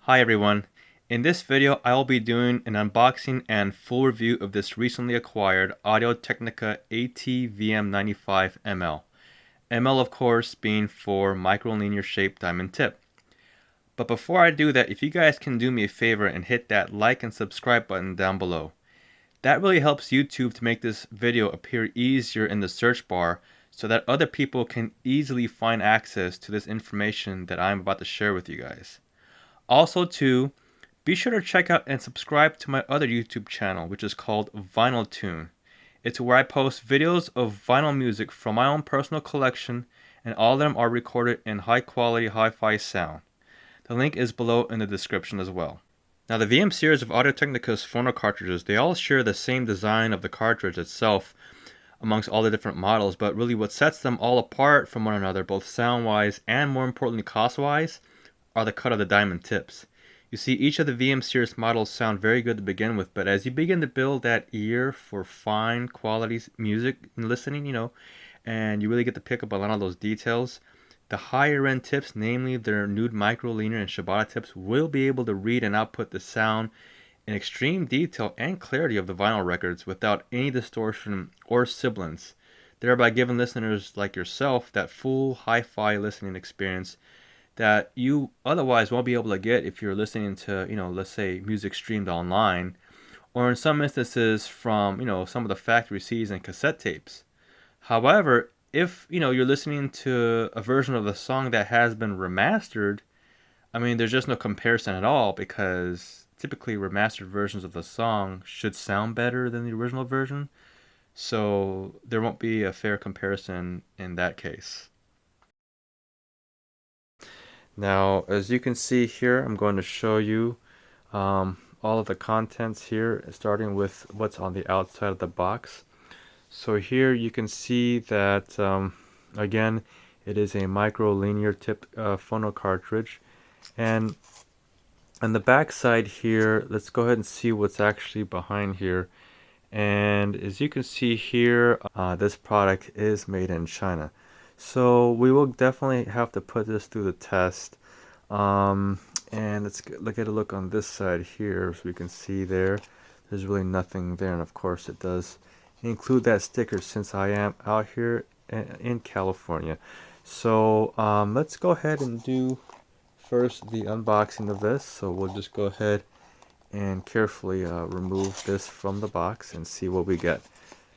Hi everyone. In this video, I will be doing an unboxing and full review of this recently acquired Audio-Technica AT VM95ML. ML of course being for microlinear shaped diamond tip. But before I do that, if you guys can do me a favor and hit that like and subscribe button down below. That really helps YouTube to make this video appear easier in the search bar so that other people can easily find access to this information that I'm about to share with you guys. Also too, be sure to check out and subscribe to my other YouTube channel, which is called Vinyl Tune. It's where I post videos of vinyl music from my own personal collection, and all of them are recorded in high quality hi-fi sound. The link is below in the description as well. Now the VM series of Audio-Technica's phono cartridges, they all share the same design of the cartridge itself amongst all the different models, but really what sets them all apart from one another, both sound-wise and more importantly cost-wise, are the cut of the diamond tips. You see, each of the VM series models sound very good to begin with, but as you begin to build that ear for fine quality music and listening, and you really get to pick up a lot of those details, the higher end tips, namely their nude microlinear and Shibata tips, will be able to read and output the sound in extreme detail and clarity of the vinyl records without any distortion or sibilance, thereby giving listeners like yourself that full hi-fi listening experience that you otherwise won't be able to get if you're listening to, let's say music streamed online, or in some instances from, some of the factory CDs and cassette tapes. However, if, you're listening to a version of the song that has been remastered, I mean, there's just no comparison at all because typically remastered versions of the song should sound better than the original version. So there won't be a fair comparison in that case. Now, as you can see here, I'm going to show you all of the contents here, starting with what's on the outside of the box. So here you can see that, again, it is a micro linear tip phono cartridge. And on the back side here, let's go ahead and see what's actually behind here. And as you can see here, this product is made in China. So we will definitely have to put this through the test. And let's get a look on this side here, so we can see there's really nothing there. And of course it does include that sticker since I am out here in California. So let's go ahead and do first the unboxing of this. So we'll just go ahead and carefully remove this from the box and see what we get.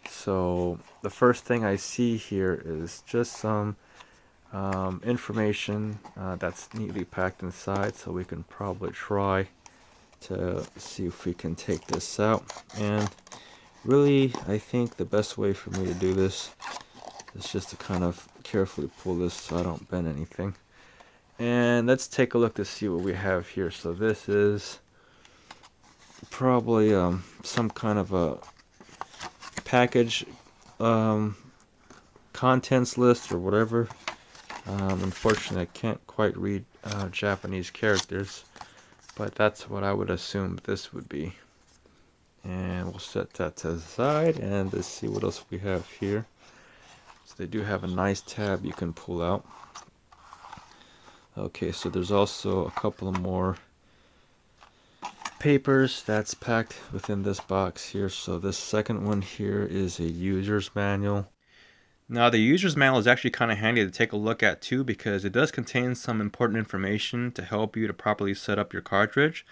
So the first thing I see here is just some information that's neatly packed inside, so we can probably try to see if we can take this out. And really, I think the best way for me to do this is just to kind of carefully pull this so I don't bend anything. And let's take a look to see what we have here. So this is probably some kind of a package contents list or whatever. Unfortunately, I can't quite read Japanese characters, but that's what I would assume this would be. And we'll set that to the side, and let's see what else we have here. So they do have a nice tab you can pull out. Okay, so there's also a couple of more papers that's packed within this box here. So this second one here is a user's manual. Now the user's manual is actually kind of handy to take a look at too, because it does contain some important information to help you to properly set up your cartridge,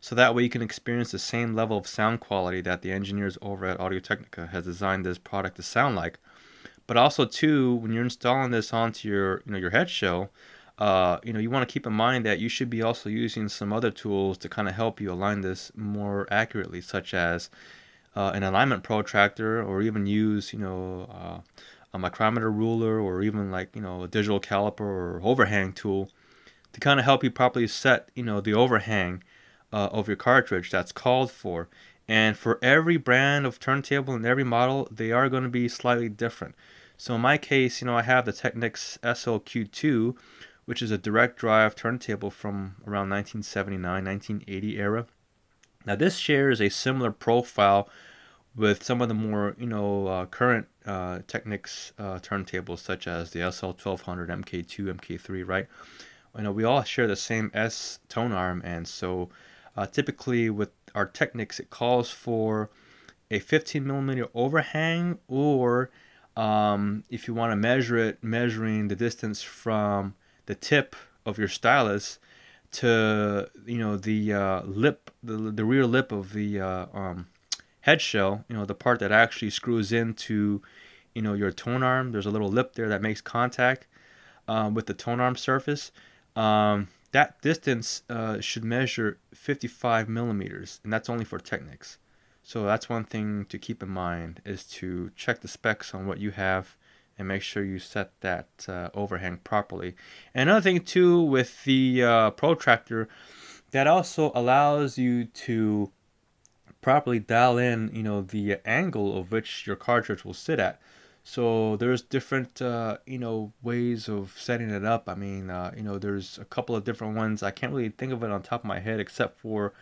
so that way you can experience the same level of sound quality that the engineers over at Audio-Technica has designed this product to sound like. But also too, when you're installing this onto your your head shell, you want to keep in mind that you should be also using some other tools to kind of help you align this more accurately, such as an alignment protractor, or even use a micrometer ruler, or even like a digital caliper or overhang tool to kind of help you properly set the overhang of your cartridge that's called for. And for every brand of turntable and every model, they are going to be slightly different. So in my case, I have the Technics SL-Q2, which is a direct drive turntable from around 1979, 1980 era. Now this shares a similar profile with some of the more current Technics turntables, such as the SL1200, MK2, MK3, right? we all share the same S tone arm, and so typically with our Technics, it calls for a 15 millimeter overhang, or if you want to measure it, measuring the distance from the tip of your stylus to the lip, the rear lip of the head shell, the part that actually screws into your tone arm. There's a little lip there that makes contact with the tone arm surface. That distance should measure 55 millimeters, and that's only for Technics. So that's one thing to keep in mind, is to check the specs on what you have and make sure you set that overhang properly. And another thing too with the protractor, that also allows you to properly dial in, the angle of which your cartridge will sit at. So there's different, ways of setting it up. I mean, there's a couple of different ones. I can't really think of it on top of my head, except for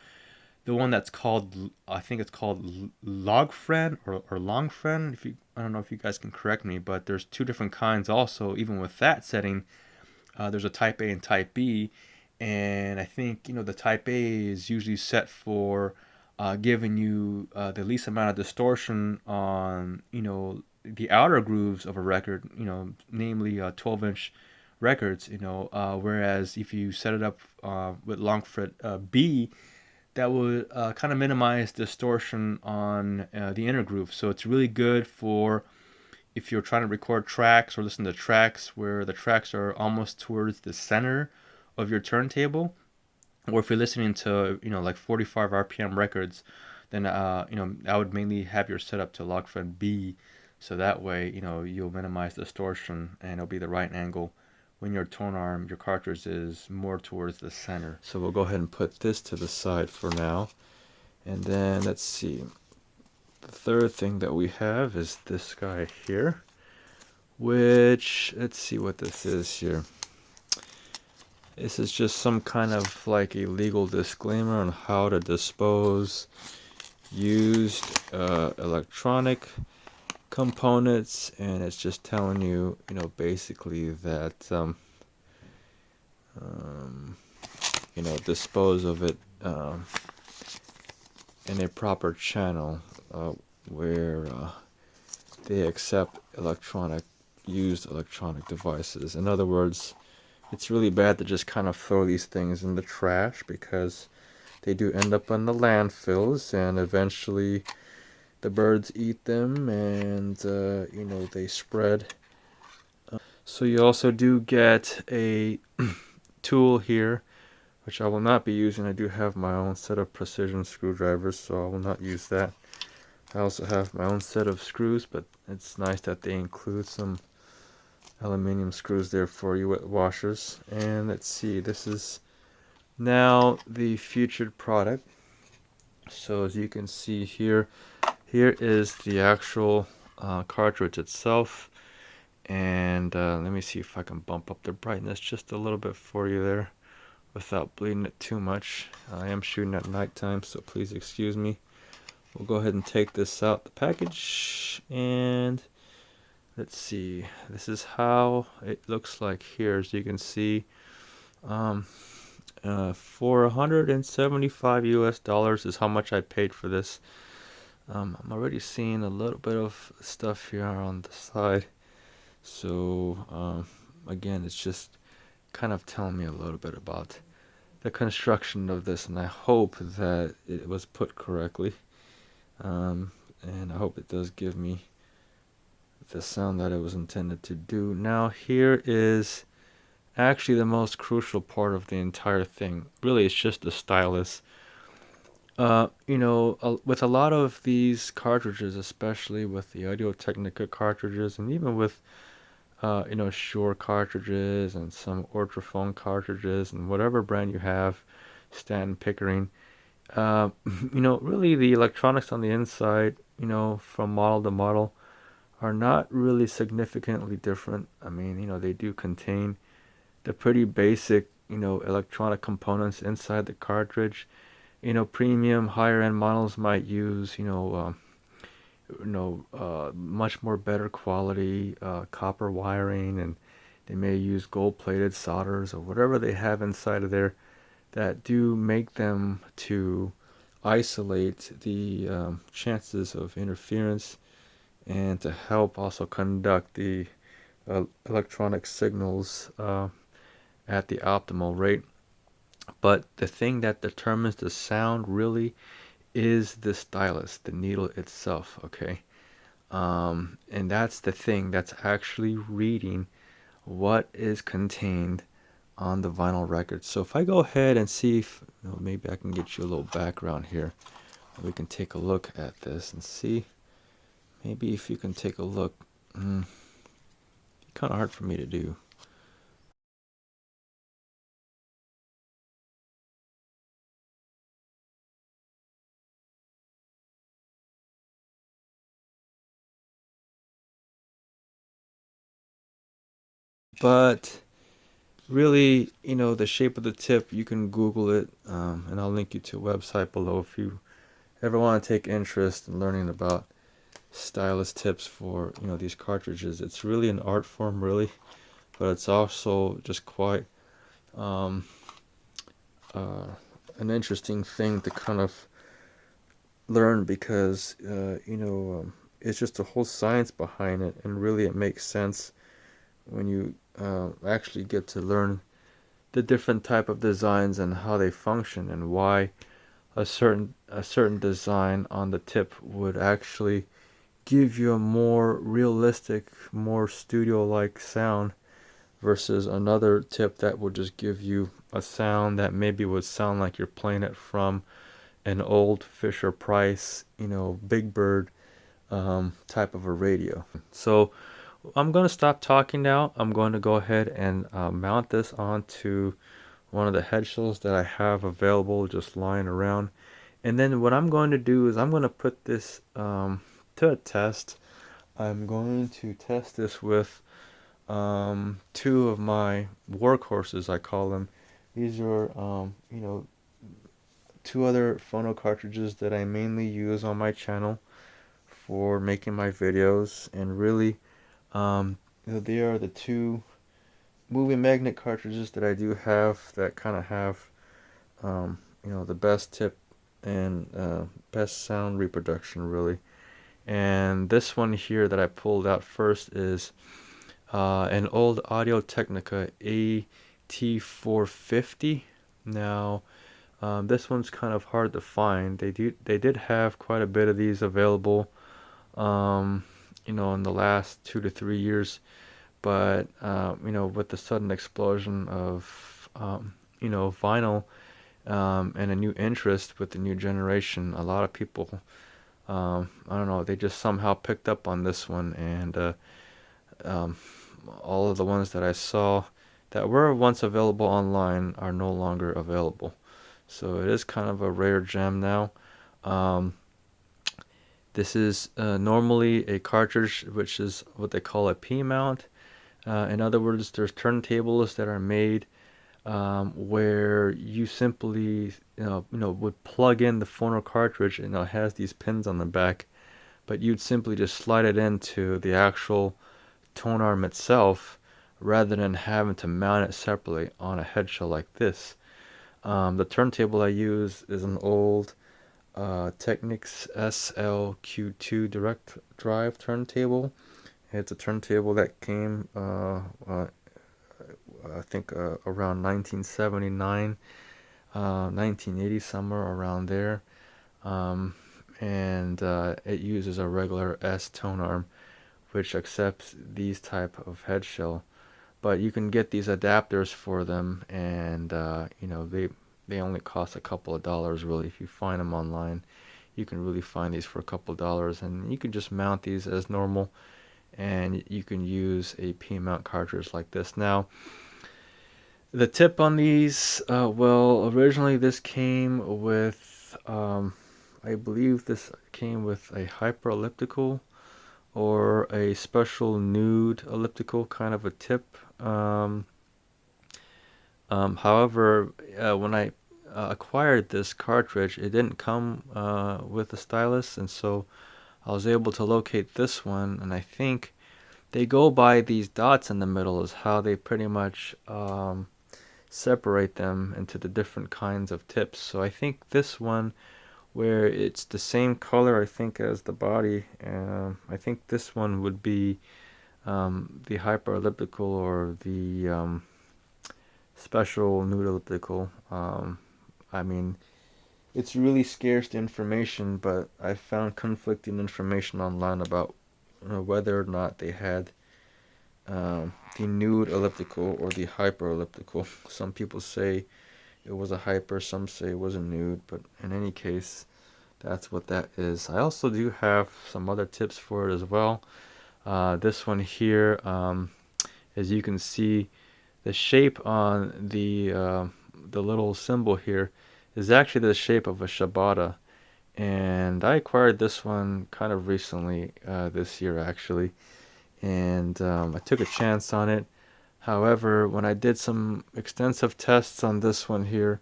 the one that's called, I think it's called log friend or long friend. I don't know if you guys can correct me, but there's two different kinds also. Even with that setting, there's a type A and type B, and I think the type A is usually set for giving you the least amount of distortion on the outer grooves of a record, namely 12-inch records, whereas if you set it up with long fret B, that would kind of minimize distortion on the inner groove. So it's really good for if you're trying to record tracks or listen to tracks where the tracks are almost towards the center of your turntable, or if you're listening to like 45 RPM records, then I would mainly have your setup to log fret B, so that way you'll minimize distortion and it'll be the right angle when your tone arm, your cartridge, is more towards the center. So we'll go ahead and put this to the side for now, and then let's see. The third thing that we have is this guy here, which, let's see what this is here. This is just some kind of like a legal disclaimer on how to dispose used electronic components, and it's just telling you, basically that dispose of it in a proper channel where they accept used electronic devices. In other words, it's really bad to just kind of throw these things in the trash, because they do end up in the landfills, and eventually the birds eat them, and they spread. So you also do get a tool here, which I will not be using. I do have my own set of precision screwdrivers, so I will not use that. I also have my own set of screws, but it's nice that they include some aluminium screws there for you with washers. And let's see, this is now the featured product. So as you can see here, here is the actual cartridge itself. And let me see if I can bump up the brightness just a little bit for you there without bleeding it too much. I am shooting at nighttime, so please excuse me. We'll go ahead and take this out the package, and let's see, this is how it looks like here. As you can see, for $175 US is how much I paid for this. I'm already seeing a little bit of stuff here on the side, so again, it's just kind of telling me a little bit about the construction of this, and I hope that it was put correctly. And I hope it does give me the sound that it was intended to do. Now here is actually the most crucial part of the entire thing. Really, it's just the stylus. With a lot of these cartridges, especially with the Audio-Technica cartridges, and even with Shure cartridges and some Ortofon cartridges, and whatever brand you have, Stanton, Pickering, really the electronics on the inside, from model to model, are not really significantly different. I mean, they do contain the pretty basic, electronic components inside the cartridge. Premium, higher end models might use, much more better quality copper wiring, and They may use gold-plated solders or whatever they have inside of there that do make them to isolate the chances of interference and to help also conduct the electronic signals at the optimal rate. But the thing that determines the sound really is the stylus, the needle itself, okay? And that's the thing that's actually reading what is contained on the vinyl record. So if I go ahead and see if maybe I can get you a little background here, we can take a look at this and see. Maybe if you can take a look, kind of hard for me to do. But really, the shape of the tip, you can Google it, and I'll link you to a website below if you ever want to take interest in learning about stylus tips for these cartridges. It's really an art form, really, but it's also just quite uh, an interesting thing to kind of learn because it's just a whole science behind it, and really it makes sense when you actually get to learn the different type of designs and how they function and why a certain design on the tip would actually give you a more realistic, more studio-like sound versus another tip that would just give you a sound that maybe would sound like you're playing it from an old Fisher Price, Big Bird type of a radio. So I'm going to stop talking now. I'm going to go ahead and mount this onto one of the head shells that I have available just lying around. And then what I'm going to do is I'm going to put this to a test. I'm going to test this with two of my workhorses, I call them. These are, two other phono cartridges that I mainly use on my channel for making my videos, and really, they are the two movie magnet cartridges that I do have that kind of have, the best tip and best sound reproduction, really. And this one here that I pulled out first is an old Audio Technica AT450. Now, this one's kind of hard to find. They did have quite a bit of these available, in the last 2 to 3 years. But with the sudden explosion of vinyl and a new interest with the new generation, a lot of people, I don't know, they just somehow picked up on this one, and all of the ones that I saw that were once available online are no longer available. So it is kind of a rare gem now. This is normally a cartridge, which is what they call a P mount. In other words, there's turntables that are made where you simply would plug in the phono cartridge, and it has these pins on the back, but you'd simply just slide it into the actual tone arm itself rather than having to mount it separately on a head shell like this. The turntable I use is an old Technica SL-Q2 direct drive turntable. It's a turntable that came, I think, around 1979, 1980, somewhere around there. And it uses a regular S tone arm, which accepts these type of head shell. But you can get these adapters for them, and they only cost a couple of dollars, really. If you find them online, you can really find these for a couple of dollars, and you can just mount these as normal, and you can use a P mount cartridge like this. Now, the tip on these, well, originally this came with, I believe this came with a hyper elliptical or a special nude elliptical kind of a tip. However, when I acquired this cartridge, it didn't come with a stylus, and so I was able to locate this one, and I think they go by these dots in the middle is how they pretty much separate them into the different kinds of tips. So I think this one, where it's the same color, I think, as the body, I think this one would be the hyperelliptical or the special nude elliptical. I mean, it's really scarce information, but I found conflicting information online about whether or not they had the nude elliptical or the hyper elliptical. Some people say it was a hyper, some say it was a nude, but in any case, that's what that is. I also do have some other tips for it as well. This one here, as you can see, the shape on the little symbol here is actually the shape of a ciabatta, and I acquired this one kind of recently, this year actually, and I took a chance on it. However, when I did some extensive tests on this one here,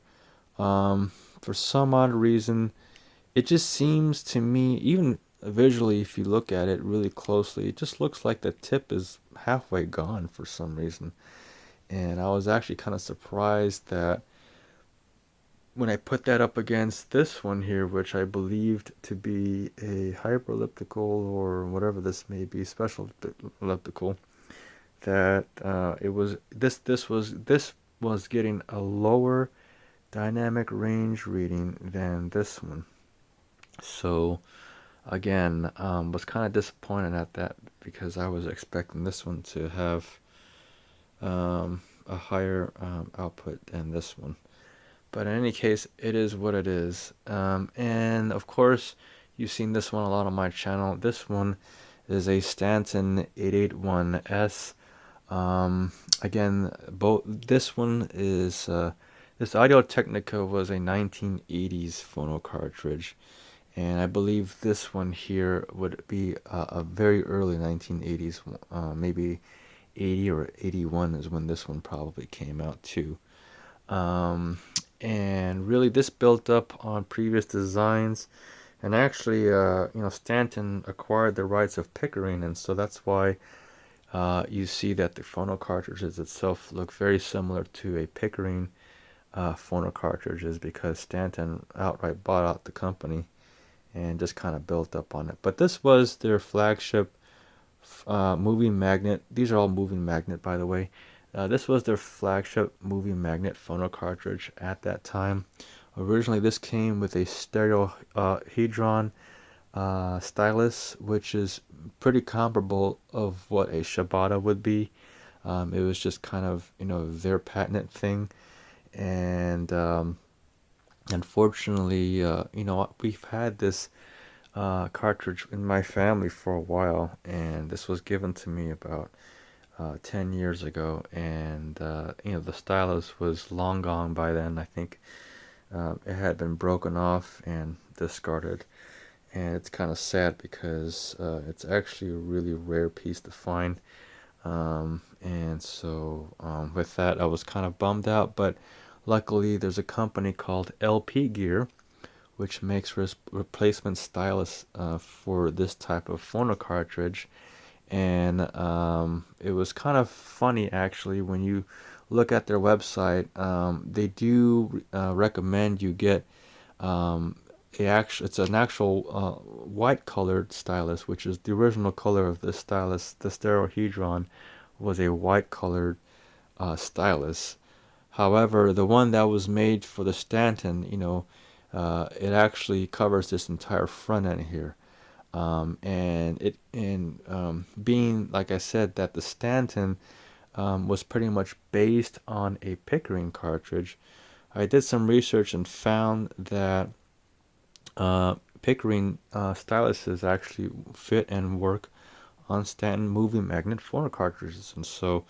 for some odd reason, it just seems to me, even visually, if you look at it really closely, it just looks like the tip is halfway gone for some reason. And I was actually kind of surprised that when I put that up against this one here, which I believed to be a hyperelliptical or whatever this may be, special elliptical, that it was this was getting a lower dynamic range reading than this one. So again, was kind of disappointed at that because I was expecting this one to have a higher output than this one. But in any case, it is what it is. And of course, you've seen this one a lot on my channel. This one is a Stanton 881S. Again, this one is this Audio Technica was a 1980s phono cartridge, and I believe this one here would be a very early 1980s, maybe 80 or 81 is when this one probably came out too. And really this built up on previous designs, and actually Stanton acquired the rights of Pickering, and so that's why you see that the phono cartridges itself look very similar to a Pickering phono cartridges, because Stanton outright bought out the company and just kind of built up on it. But this was their flagship moving magnet. These are all moving magnet, by the way. This was their flagship moving magnet phono cartridge at that time. Originally, this came with a stereo-hedron stylus, which is pretty comparable of what a ciabatta would be. It was just kind of, their patented thing. And unfortunately, we've had this cartridge in my family for a while, and this was given to me about 10 years ago, and the stylus was long gone by then. I think it had been broken off and discarded, and it's kind of sad because it's actually a really rare piece to find. And so with that, I was kind of bummed out, but luckily there's a company called LP Gear which makes replacement stylus for this type of phono cartridge. And it was kind of funny actually when you look at their website. They do recommend you get it's an actual white colored stylus, which is the original color of this stylus. The stereo-hedron was a white colored stylus. However, the one that was made for the Stanton, it actually covers this entire front end here. Being, like I said, that the Stanton was pretty much based on a Pickering cartridge, I did some research and found that Pickering styluses actually fit and work on Stanton moving magnet phono cartridges. And so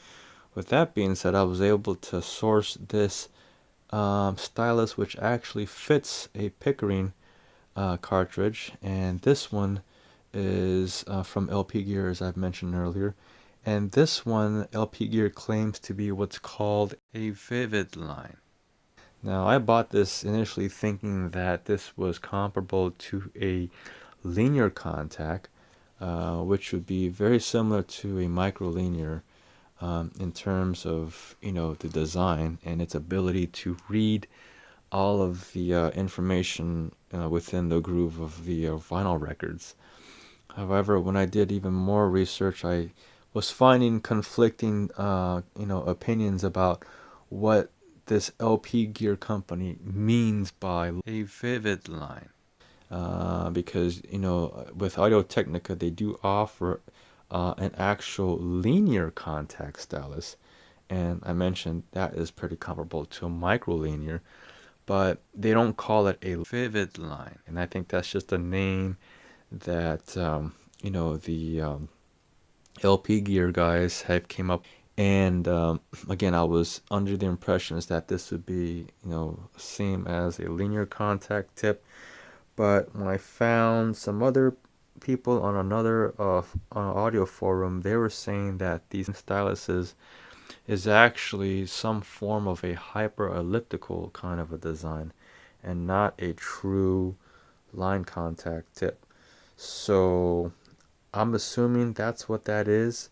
with that being said, I was able to source this stylus which actually fits a Pickering cartridge, and this one is from LP Gear, as I've mentioned earlier. And this one, LP Gear claims to be what's called a vivid line. Now, I bought this initially thinking that this was comparable to a linear contact, which would be very similar to a microlinear in terms of the design and its ability to read all of the information within the groove of the vinyl records. However, when I did even more research, I was finding conflicting opinions about what this LP gear company means by a vivid line. Because with Audio-Technica, they do offer an actual linear contact stylus, and I mentioned that is pretty comparable to a microlinear, but they don't call it a vivid line, and I think that's just a name that the LP gear guys have came up. And again, I was under the impressions that this would be same as a linear contact tip, but when I found some other people on another audio forum, they were saying that these styluses is actually some form of a hyper elliptical kind of a design and not a true line contact tip. So I'm assuming that's what that is,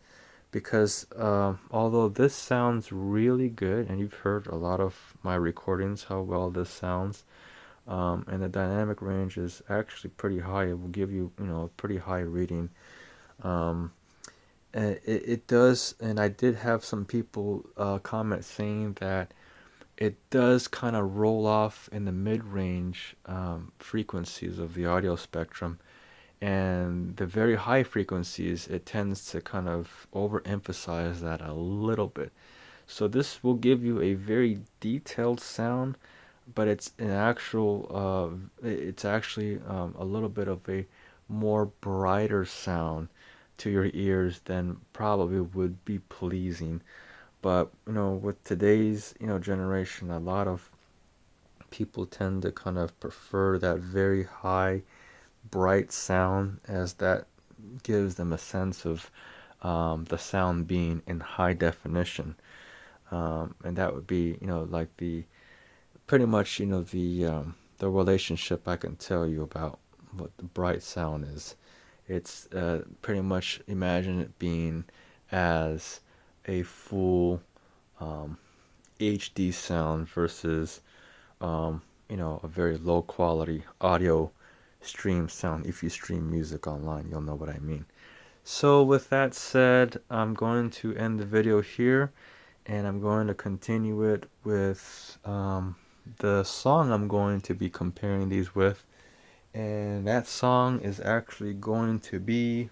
because although this sounds really good, and you've heard a lot of my recordings how well this sounds, and the dynamic range is actually pretty high. It will give you a pretty high reading. It does, and I did have some people comment saying that it does kind of roll off in the mid-range frequencies of the audio spectrum, and the very high frequencies, it tends to kind of overemphasize that a little bit. So this will give you a very detailed sound, but it's it's actually a little bit of a more brighter sound to your ears than probably would be pleasing. But with today's generation, a lot of people tend to kind of prefer that very high bright sound, as that gives them a sense of the sound being in high definition, and that would be like the pretty much the relationship I can tell you about what the bright sound is. It's pretty much, imagine it being as a full HD sound versus a very low quality audio stream sound. If you stream music online, you'll know what I mean. So with that said, I'm going to end the video here, and I'm going to continue it with the song I'm going to be comparing these with, and that song is actually going to be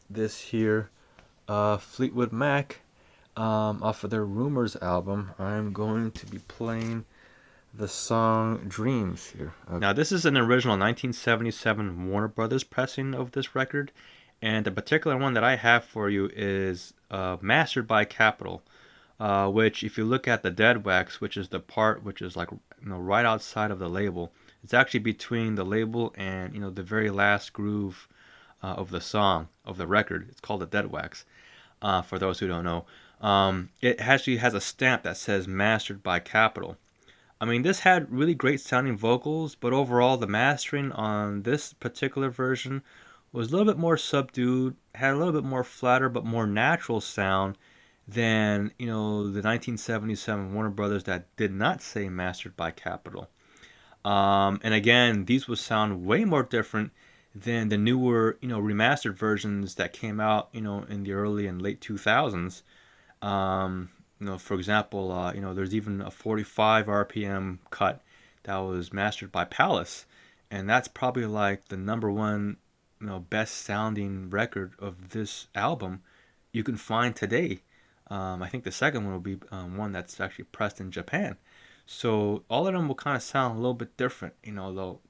this here Fleetwood Mac off of their Rumors album. I'm going to be playing the song Dreams here. Okay. Now this is an original 1977 Warner Brothers pressing of this record, and the particular one that I have for you is mastered by Capitol, which if you look at the dead wax, which is the part which is like right outside of the label, it's actually between the label and the very last groove of the song of the record. It's called the dead wax. For those who don't know, it actually has a stamp that says mastered by Capitol. I mean, this had really great sounding vocals, but overall the mastering on this particular version was a little bit more subdued, had a little bit more flatter but more natural sound than the 1977 Warner Brothers that did not say mastered by Capitol. And again, these would sound way more different than the newer remastered versions that came out in the early and late 2000s. For example, there's even a 45 RPM cut that was mastered by Palace, and that's probably like the number one, best sounding record of this album you can find today. I think the second one will be one that's actually pressed in Japan. So all of them will kind of sound a little bit different. They'll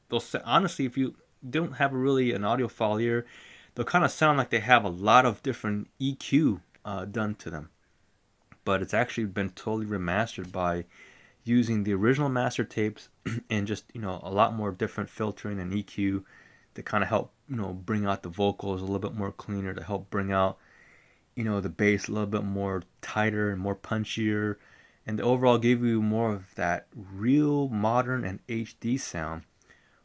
honestly, if you don't have really an audiophile ear, they'll kind of sound like they have a lot of different EQ done to them. But it's actually been totally remastered by using the original master tapes and just a lot more different filtering and EQ to kind of help bring out the vocals a little bit more cleaner, to help bring out the bass a little bit more tighter and more punchier, and to overall give you more of that real modern and HD sound,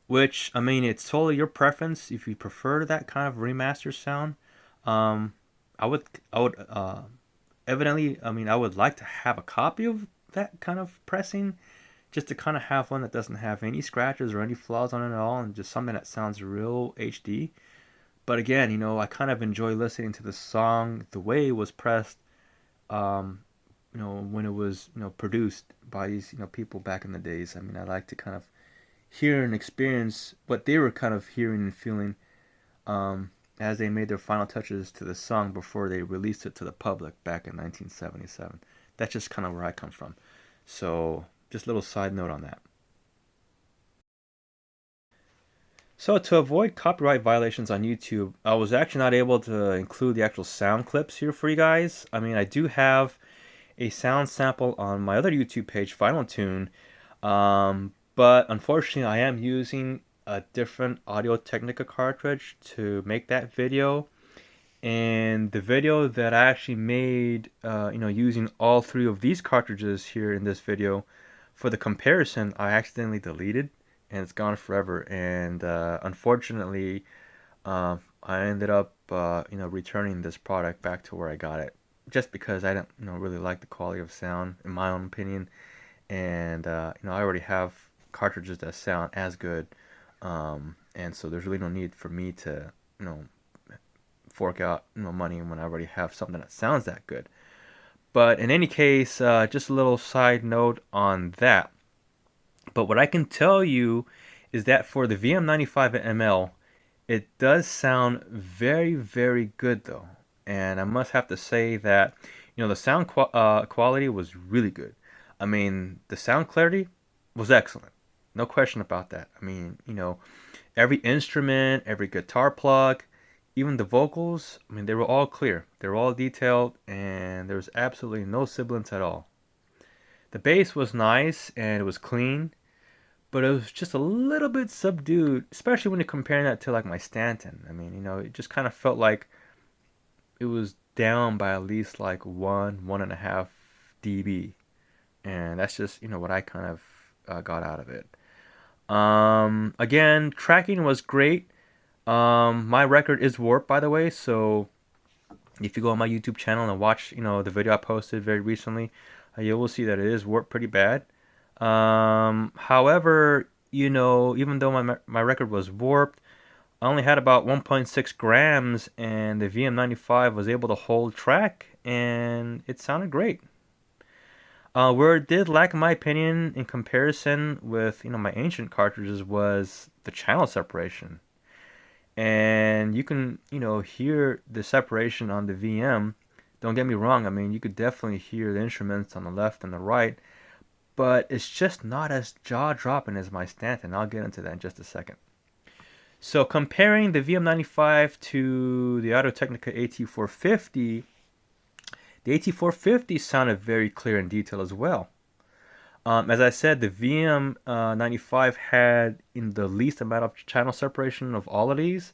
which I mean, it's totally your preference if you prefer that kind of remaster sound. Um, I would evidently, I mean, I would like to have a copy of that kind of pressing, just to kind of have one that doesn't have any scratches or any flaws on it at all, and just something that sounds real HD. But again, I kind of enjoy listening to the song the way it was pressed, um, when it was, produced by these, people back in the days. I mean, I like to kind of hear and experience what they were kind of hearing and feeling, um, as they made their final touches to the song before they released it to the public back in 1977. That's just kind of where I come from. So, just a little side note on that. So, to avoid copyright violations on YouTube, I was actually not able to include the actual sound clips here for you guys. I mean, I do have a sound sample on my other YouTube page, Final Tune, but unfortunately, I am using a different Audio Technica cartridge to make that video. And the video that I actually made, using all three of these cartridges here in this video for the comparison, I accidentally deleted, and it's gone forever. And unfortunately, I ended up, returning this product back to where I got it, just because I don't, really like the quality of sound, in my own opinion. And I already have cartridges that sound as good, and so there's really no need for me to, fork out, money when I already have something that sounds that good. But in any case, just a little side note on that. But what I can tell you is that for the VM95ML, it does sound very, very good though. And I must have to say that, the sound quality was really good. I mean, the sound clarity was excellent. No question about that. I mean, every instrument, every guitar plug, even the vocals, I mean, they were all clear. They were all detailed, and there was absolutely no sibilance at all. The bass was nice, and it was clean, but it was just a little bit subdued, especially when you're comparing that to like my Stanton. I mean, it just kind of felt like it was down by at least like 1.5 dB, and that's just what I kind of got out of it. Again, tracking was great. My record is warped, by the way, so if you go on my YouTube channel and watch, the video I posted very recently, you will see that it is warped pretty bad. However, even though my record was warped, I only had about 1.6 grams, and the VM95 was able to hold track, and it sounded great. Where it did lack, in my opinion, in comparison with my ancient cartridges, was the channel separation. And you can hear the separation on the VM. Don't get me wrong, I mean, you could definitely hear the instruments on the left and the right, but it's just not as jaw-dropping as my Stanton. I'll get into that in just a second. So comparing the VM95 to the Audio Technica AT450, the AT450 sounded very clear and detailed as well. As I said, the VM95 had in the least amount of channel separation of all of these.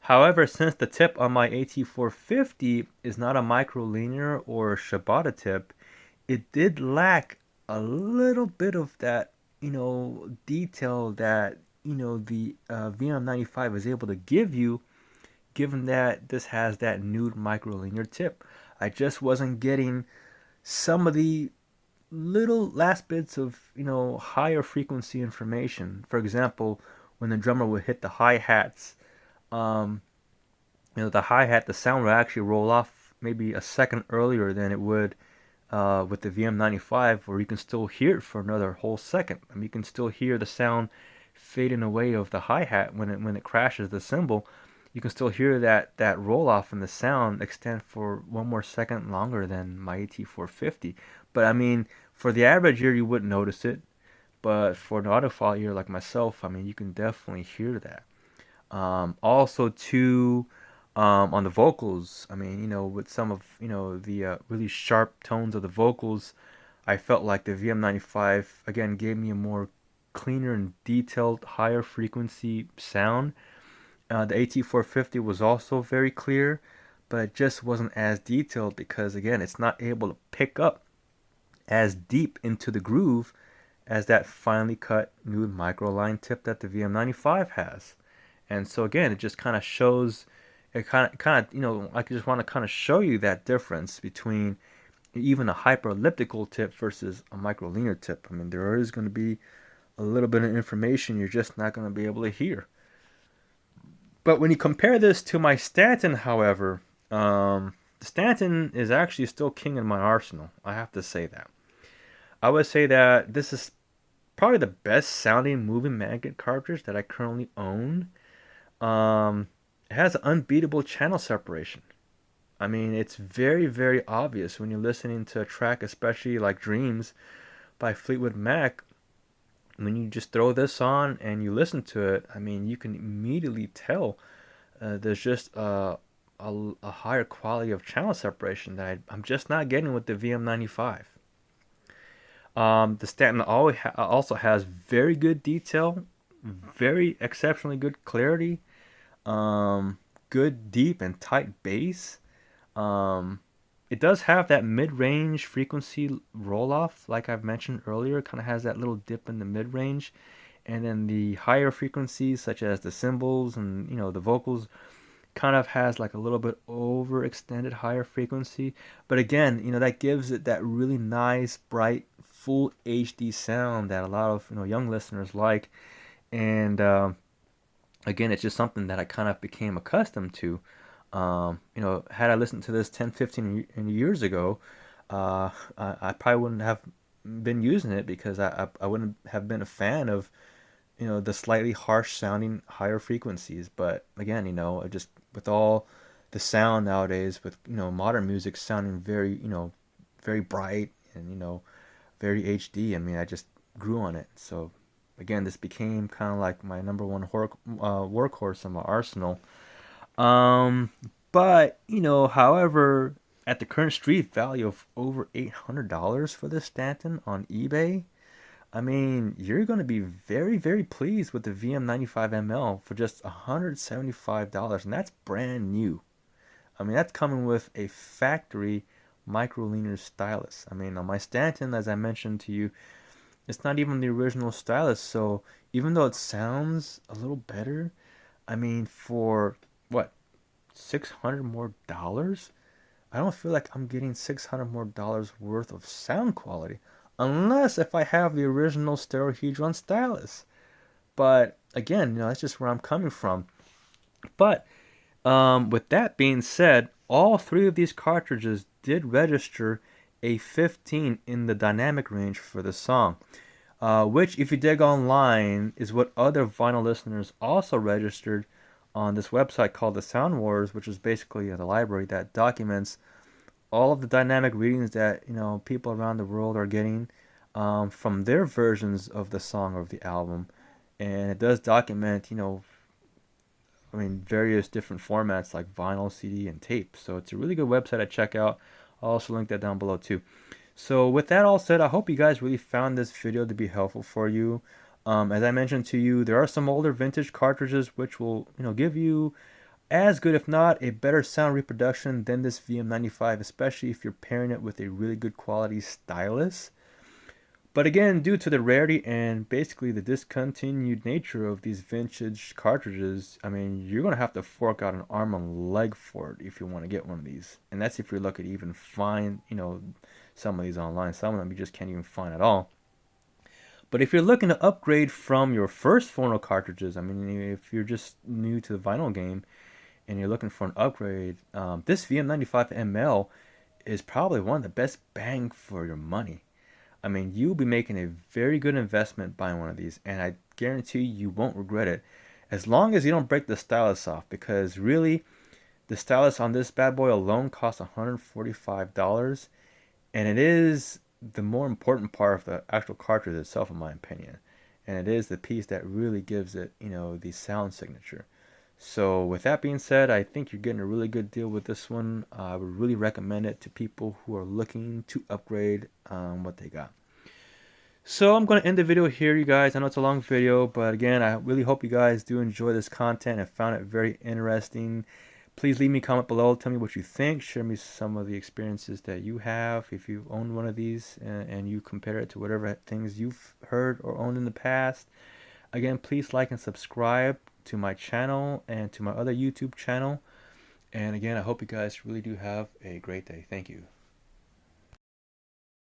However, since the tip on my AT450 is not a microlinear or Shibata tip, it did lack a little bit of that, detail that, the VM95 is able to give you, given that this has that nude microlinear tip. I just wasn't getting some of the little last bits of higher frequency information. For example, when the drummer would hit the hi-hats, um, the hi-hat, the sound would actually roll off maybe a second earlier than it would with the VM95, where you can still hear it for another whole second. I mean, you can still hear the sound fading away of the hi-hat when it crashes the cymbal. You can still hear that roll off, and the sound extend for one more second longer than my AT450. But I mean, for the average ear, you wouldn't notice it. But for an audiophile ear like myself, I mean, you can definitely hear that. Also, too, on the vocals, I mean, with some of, the really sharp tones of the vocals, I felt like the VM95, again, gave me a more cleaner and detailed, higher frequency sound. The AT450 was also very clear, but it just wasn't as detailed because, again, it's not able to pick up as deep into the groove as that finely cut nude microline tip that the VM95 has. And so again, it just kind of shows, it kind of, I just want to kind of show you that difference between even a hyperelliptical tip versus a microlinear tip. I mean, there is going to be a little bit of information you're just not going to be able to hear. But when you compare this to my Stanton, however, the Stanton is actually still king in my arsenal. I have to say that. I would say that this is probably the best sounding moving magnet cartridge that I currently own. It has unbeatable channel separation. I mean, it's very, very obvious when you're listening to a track, especially like Dreams by Fleetwood Mac. When you just throw this on and you listen to it, I mean, you can immediately tell there's just a higher quality of channel separation that I'm just not getting with the VM95. The Stanton also has very good detail, very exceptionally good clarity, good deep and tight bass. It does have that mid-range frequency roll-off, like I've mentioned earlier. It kind of has that little dip in the mid-range, and then the higher frequencies, such as the cymbals and the vocals, kind of has like a little bit overextended higher frequency. But again, that gives it that really nice, bright, full HD sound that a lot of young listeners like. And again, it's just something that I kind of became accustomed to. Had I listened to this 10, 15 years ago, I probably wouldn't have been using it because I wouldn't have been a fan of, the slightly harsh sounding higher frequencies. But again, just with all the sound nowadays, with, modern music sounding very, very bright and, very HD, I mean, I just grew on it. So again, this became kind of like my number one workhorse in my arsenal. But however, at the current street value of over $800 for this Stanton on eBay, I mean, you're going to be very, very pleased with the VM95ML for just $175, and that's brand new. I mean, that's coming with a factory microlinear stylus. I mean, on my Stanton, as I mentioned to you, it's not even the original stylus, so even though it sounds a little better, I mean, for what, $600 more dollars? I don't feel like I'm getting $600 more dollars worth of sound quality, unless if I have the original 𝐬𝐭𝐲𝐥𝐮𝐬 stylus. But again, that's just where I'm coming from. But with that being said, all three of these cartridges did register a 15 in the dynamic range for the song, which, if you dig online, is what other vinyl listeners also registered on this website called the Sound Wars, which is basically the library that documents all of the dynamic readings that people around the world are getting from their versions of the song or of the album. And it does document various different formats like vinyl, CD, and tape. So it's a really good website to check out. I'll also link that down below too. So with that all said, I hope you guys really found this video to be helpful for you. As I mentioned to you, there are some older vintage cartridges which will give you as good, if not a better sound reproduction than this VM95, especially if you're pairing it with a really good quality stylus. But again, due to the rarity and basically the discontinued nature of these vintage cartridges, I mean, you're going to have to fork out an arm and leg for it if you want to get one of these. And that's if you're lucky to even find, some of these online. Some of them you just can't even find at all. But if you're looking to upgrade from your first phono cartridges, I mean, if you're just new to the vinyl game and you're looking for an upgrade, this VM95ML is probably one of the best bang for your money. I mean, you'll be making a very good investment buying one of these, and I guarantee you won't regret it, as long as you don't break the stylus off, because really, the stylus on this bad boy alone costs $145, and it is the more important part of the actual cartridge itself, in my opinion, and it is the piece that really gives it, the sound signature. So with that being said, I think you're getting a really good deal with this one. I would really recommend it to people who are looking to upgrade what they got. So I'm going to end the video here, you guys. I know it's a long video, but again, I really hope you guys do enjoy this content and found it very interesting. Please leave me a comment below. Tell me what you think. Share me some of the experiences that you have. If you've owned one of these and you compare it to whatever things you've heard or owned in the past. Again, please like and subscribe to my channel and to my other YouTube channel. And again, I hope you guys really do have a great day. Thank you.